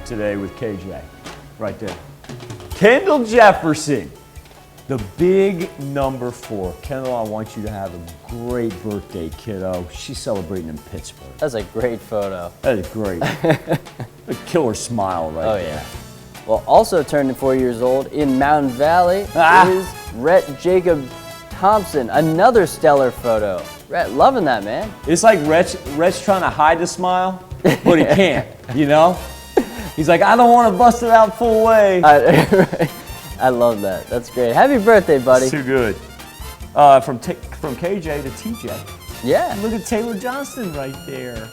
today with KJ, right there. Kendall Jefferson, the big number 4. Kendall, I want you to have a great birthday, kiddo. She's celebrating in Pittsburgh. That's a great photo. That is great. A killer smile right there. Yeah. Well, also turning 4 years old in Mountain Valley is Rhett Jacob Thompson. Another stellar photo. Rhett, loving that, man. It's like Rhett's trying to hide the smile, but he can't, you know? He's like, I don't want to bust it out full way. I love that. That's great. Happy birthday, buddy. Too good. From KJ to TJ. Yeah. Look at Taylor Johnston right there.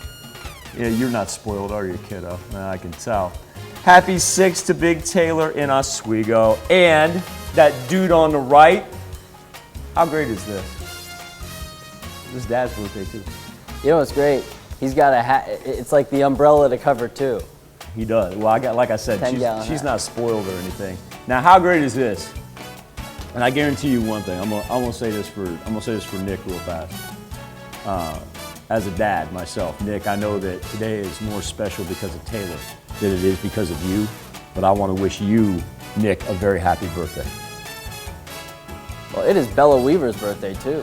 Yeah, you're not spoiled, are you, kiddo? I can tell. Happy 6 to Big Taylor in Oswego. And that dude on the right, how great is this? This is Dad's birthday, too. You know what's great? He's got a hat. It's like the umbrella to cover, too. He does. Well, like I said, she's not spoiled or anything. Now, how great is this? And I guarantee you one thing. I'm gonna say this for Nick real fast. As a dad myself, Nick, I know that today is more special because of Taylor than it is because of you. But I want to wish you, Nick, a very happy birthday. Well, it is Bella Weaver's birthday, too.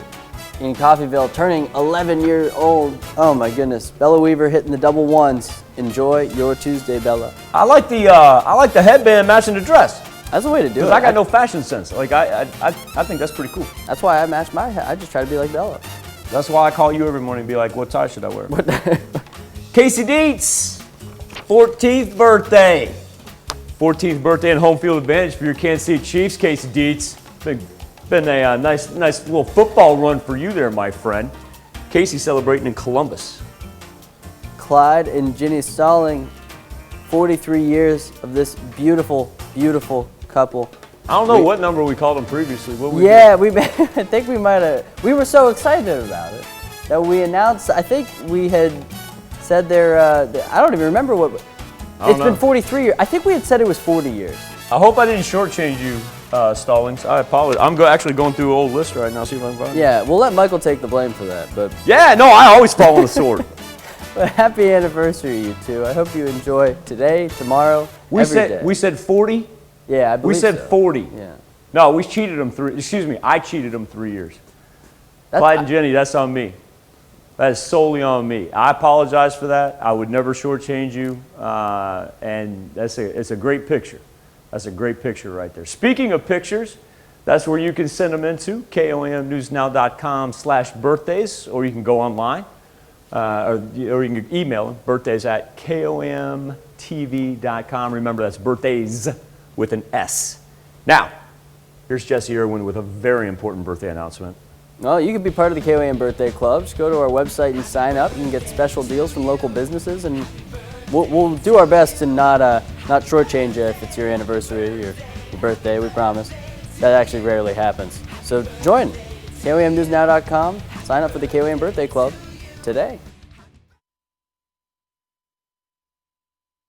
In Coffeyville, turning 11 years old. Oh my goodness. Bella Weaver hitting the double ones. Enjoy your Tuesday, Bella. I like the headband matching the dress. That's the way to do it. Because I got no fashion sense. Like I think that's pretty cool. That's why I match my hat. I just try to be like Bella. That's why I call you every morning and be like, what tie should I wear? Casey Deets, 14th birthday. 14th birthday and home field advantage for your Kansas City Chiefs, Casey Deets. Been a nice little football run for you there, my friend. Casey celebrating in Columbus. Clyde and Jenny Stalling, 43 years of this beautiful, beautiful couple. I don't know what number we called them previously. I think we might have. We were so excited about it that we announced. I think we had said I don't even remember what. It's been 43 years. I think we had said it was 40 years. I hope I didn't shortchange you, Stallings. I apologize. I'm actually going through an old list right now. See if I can find it. Yeah, we'll let Michael take the blame for that. But yeah, no, I always fall on the sword. But happy anniversary, you two. I hope you enjoy today, tomorrow, every day. We said 40. Yeah, I believe we said so. 40. Yeah. No, we cheated them I cheated them 3 years. Clyde and Jenny, that's on me. That is solely on me. I apologize for that. I would never shortchange you. And it's a great picture. That's a great picture right there. Speaking of pictures, that's where you can send them into, komnewsnow.com/birthdays, or you can go online, or you can email them, birthdays@komtv.com. Remember, that's birthdays with an S. Now, here's Jesse Irwin with a very important birthday announcement. Well, you can be part of the KOAM Birthday Club. Just go to our website and sign up. You can get special deals from local businesses, and we'll do our best to not shortchange you if it's your anniversary or your birthday. We promise. That actually rarely happens. So join KOAMnewsnow.com. Sign up for the KOAM Birthday Club today.